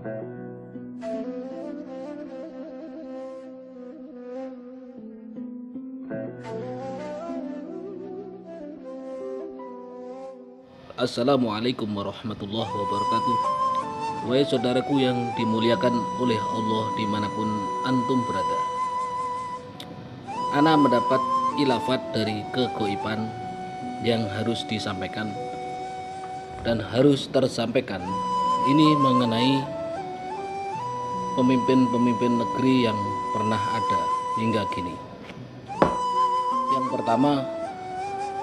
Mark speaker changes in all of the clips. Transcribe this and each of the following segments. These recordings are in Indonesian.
Speaker 1: Assalamualaikum warahmatullahi wabarakatuh. Wahai saudaraku yang dimuliakan oleh Allah dimanapun antum berada, ana mendapat ilafat dari kegoiban yang harus disampaikan dan harus tersampaikan. Ini mengenai pemimpin-pemimpin negeri yang pernah ada hingga kini. Yang pertama,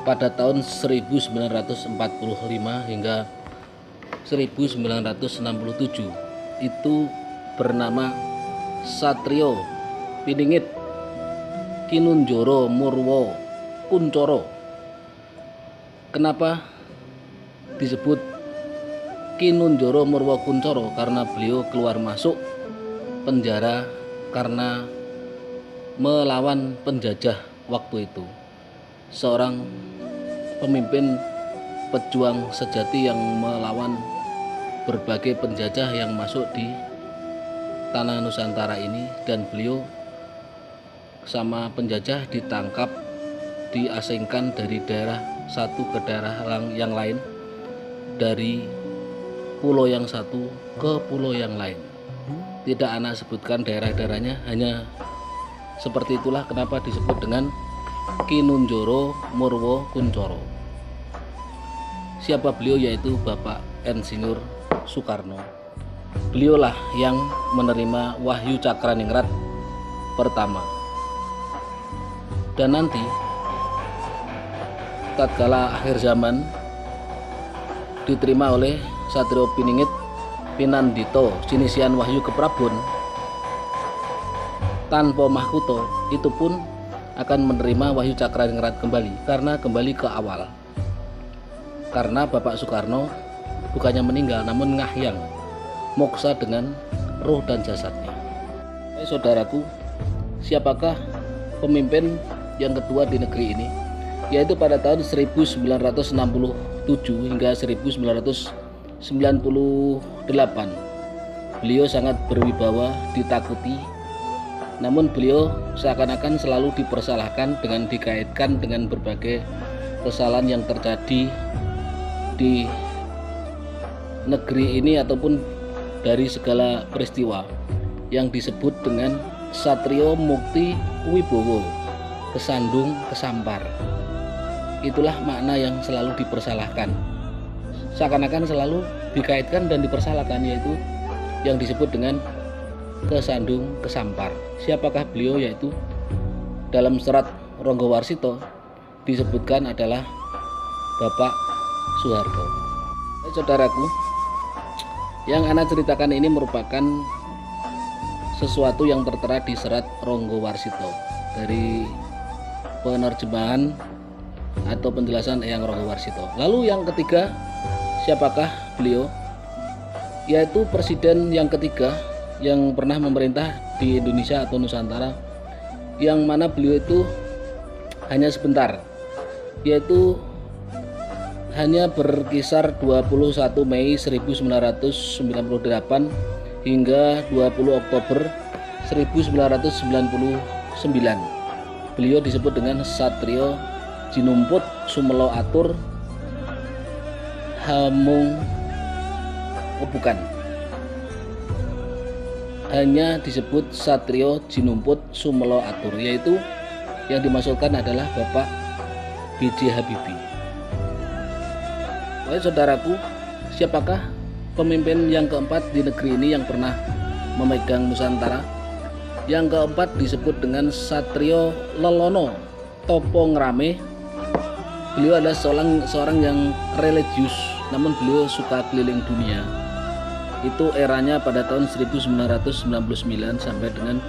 Speaker 1: pada tahun 1945 hingga 1967 itu bernama Satrio Piningit Kinunjoro Murwo Kuncoro. Kenapa disebut Kinunjoro Murwo Kuncoro? Karena beliau keluar masuk penjara karena melawan penjajah waktu itu. Seorang pemimpin pejuang sejati yang melawan berbagai penjajah yang masuk di tanah Nusantara ini, dan beliau sama penjajah ditangkap, diasingkan dari daerah satu ke daerah yang lain, dari pulau yang satu ke pulau yang lain. Tidak anak sebutkan daerah-daerahnya, hanya seperti itulah kenapa disebut dengan Kinunjoro Murwo Kuncoro. Siapa beliau? Yaitu Bapak Insinyur Soekarno. Beliaulah yang menerima Wahyu Cakraningrat pertama. Dan nanti tatkala akhir zaman diterima oleh Satrio Piningit Pinandito Sinisian Wahyu Keprabon tanpa mahkota, itu pun akan menerima Wahyu Cakraningrat kembali, karena kembali ke awal. Karena Bapak Soekarno bukannya meninggal, namun ngahyang, moksa dengan roh dan jasadnya. Saudaraku, siapakah pemimpin yang kedua di negeri ini? Yaitu pada tahun 1967 hingga 1998. Beliau sangat berwibawa, ditakuti. Namun beliau seakan-akan selalu dipersalahkan dengan dikaitkan dengan berbagai kesalahan yang terjadi di negeri ini ataupun dari segala peristiwa yang disebut dengan Satrio Mukti Wibowo, kesandung kesampar. Itulah makna yang selalu dipersalahkan, seakan-akan selalu dikaitkan dan dipersalahkan, yaitu yang disebut dengan kesandung kesampar. Siapakah beliau? Yaitu dalam serat Ronggowarsito disebutkan adalah Bapak Soeharto. Saudaraku, yang ana ceritakan ini merupakan sesuatu yang tertera di serat Ronggowarsito dari penerjemahan atau penjelasan Eyang Ronggowarsito. Lalu yang ketiga, siapakah beliau? Yaitu presiden yang ketiga yang pernah memerintah di Indonesia atau Nusantara, yang mana beliau itu hanya sebentar, yaitu hanya berkisar 21 Mei 1998 hingga 20 Oktober 1999. Beliau disebut dengan Satrio Jinumput Sumelo Atur Hamung, hanya disebut Satrio Jinumput Sumelo Atur, yaitu yang dimaksudkan adalah Bapak B.J. Habibie. Baik saudaraku, siapakah pemimpin yang keempat di negeri ini yang pernah memegang Nusantara? Yang keempat disebut dengan Satrio Lelono Topo Ngrame. Beliau adalah seorang yang religius, namun beliau suka keliling dunia. Itu eranya pada tahun 1999 sampai dengan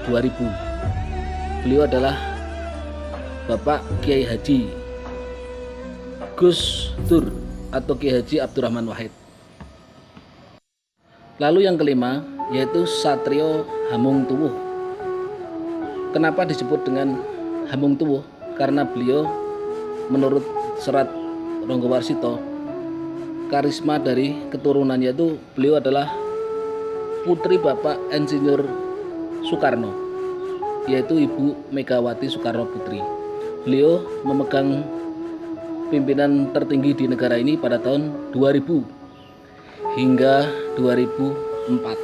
Speaker 1: 2000. Beliau adalah Bapak Kiai Haji Gus Dur atau Kiai Haji Abdurrahman Wahid. Lalu yang kelima yaitu Satrio Hamungtuwuh. Kenapa disebut dengan Hamungtuwuh? Karena beliau menurut serat Ronggowarsito, karisma dari keturunannya itu beliau adalah putri Bapak Insinyur Soekarno, yaitu Ibu Megawati Soekarno Putri. Beliau memegang pimpinan tertinggi di negara ini pada tahun 2000 hingga 2004.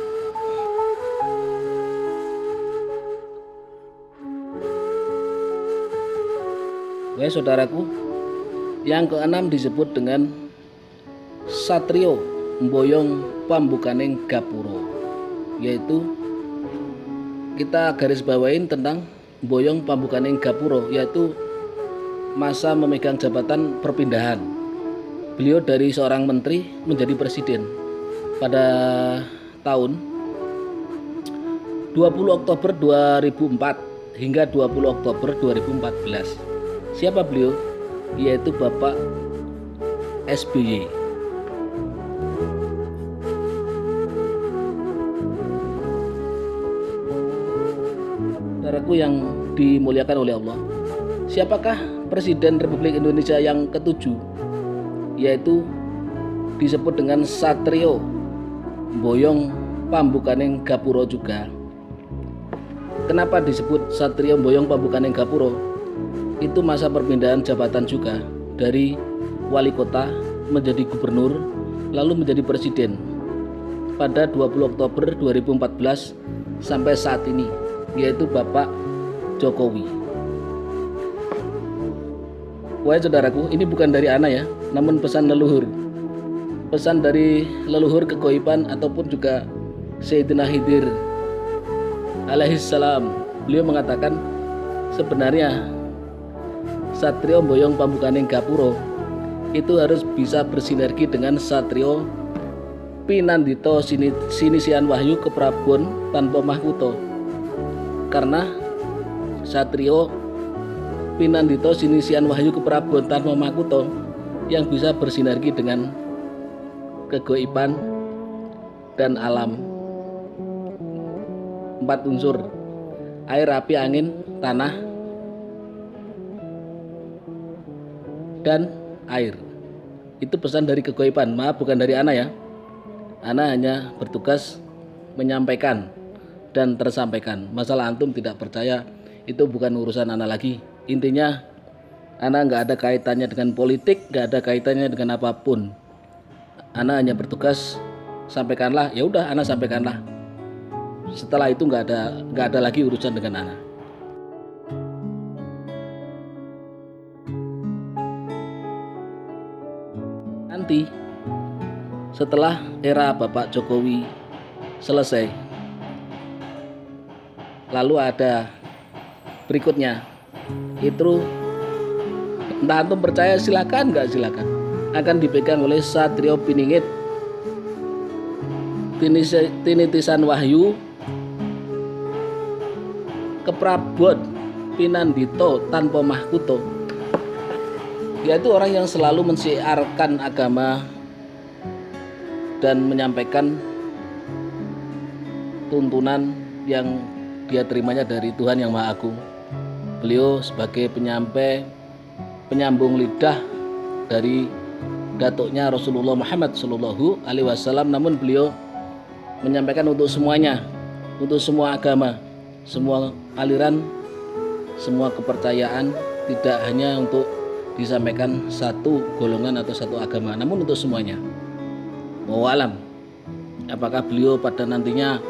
Speaker 1: Oke saudaraku, yang keenam disebut dengan Satrio Mboyong Pambukaning Gapura, yaitu kita garis bawain tentang Mboyong Pambukaning Gapura, yaitu masa memegang jabatan perpindahan. Beliau dari seorang menteri menjadi presiden pada tahun 20 Oktober 2004 hingga 20 Oktober 2014. Siapa beliau? Yaitu Bapak SBY. Saudaraku yang dimuliakan oleh Allah, siapakah Presiden Republik Indonesia yang ketujuh? Yaitu disebut dengan Satrio Mboyong Pambukaning Gapura juga. Kenapa disebut Satrio Mboyong Pambukaning Gapura? Itu masa perpindahan jabatan juga, dari wali kota menjadi gubernur lalu menjadi presiden pada 20 Oktober 2014 sampai saat ini, yaitu Bapak Jokowi. Wahai saudaraku, ini bukan dari ana ya, namun pesan leluhur. Pesan dari leluhur kegoiban ataupun juga Sayyidina Khidir alaihissalam. Beliau mengatakan sebenarnya Satrio Mboyong Pambukaning Gapura itu harus bisa bersinergi dengan Satrio Pinandito Sinisian Wahyu Keprabon Tanpa Mahkota. Karena Satrio Pinandito Sinisian Wahyu Keprabon Tanpa Mahkota yang bisa bersinergi dengan kegoiban dan alam. 4 unsur: air, api, angin, tanah, dan air. Itu pesan dari kegoiban. Maaf, bukan dari ana ya. Ana hanya bertugas menyampaikan dan tersampaikan. Masalah antum tidak percaya, itu bukan urusan ana lagi. Intinya ana nggak ada kaitannya dengan politik, nggak ada kaitannya dengan apapun. Ana hanya bertugas sampaikanlah, ya udah ana sampaikanlah. Setelah itu nggak ada lagi urusan dengan ana. Nanti setelah era Bapak Jokowi selesai, lalu ada berikutnya, itu entah antum percaya silakan, nggak silakan, akan dipegang oleh Satrio Piningit Tinitisan Wahyu Keprabon Pinandito Tanpa Mahkota, yaitu orang yang selalu mensiarkan agama dan menyampaikan tuntunan yang dia terimanya dari Tuhan Yang Maha Agung. Beliau sebagai penyambung lidah dari datuknya Rasulullah Muhammad Sallallahu Alaihi Wasallam, namun beliau menyampaikan untuk semuanya, untuk semua agama, semua aliran, semua kepercayaan, tidak hanya untuk disampaikan satu golongan atau satu agama, namun untuk semuanya. Wallahu alam, apakah beliau pada nantinya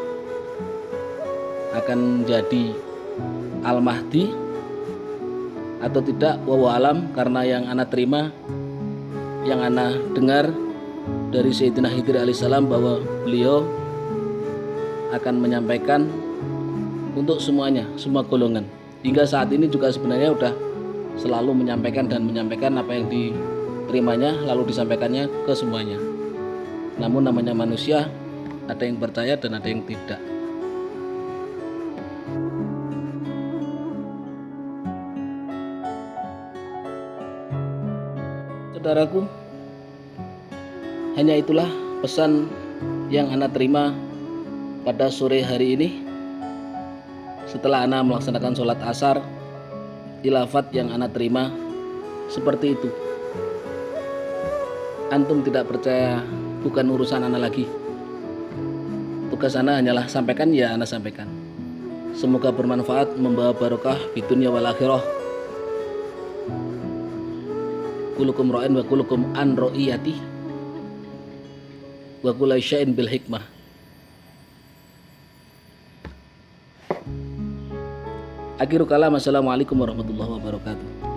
Speaker 1: akan menjadi Al-Mahdi atau tidak, wallahu alam. Karena yang ana terima, yang ana dengar dari Sayyidina Khidir alaihissalam, bahwa beliau akan menyampaikan untuk semuanya, semua golongan. Hingga saat ini juga sebenarnya sudah selalu menyampaikan apa yang diterimanya lalu disampaikannya ke semuanya. Namun namanya manusia, ada yang percaya dan ada yang tidak. Saudaraku, hanya itulah pesan yang ana terima pada sore hari ini. Setelah ana melaksanakan sholat asar, khilafat yang ana terima seperti itu. Antum tidak percaya, bukan urusan ana lagi. Tugas ana hanyalah sampaikan, ya ana sampaikan. Semoga bermanfaat, membawa barokah di dunia wal akhirah. Kulukum ra'in wa kulukum an ra'iyati wa kullu syai'in bil hikmah. Akhirul kalam, assalamualaikum warahmatullahi wabarakatuh.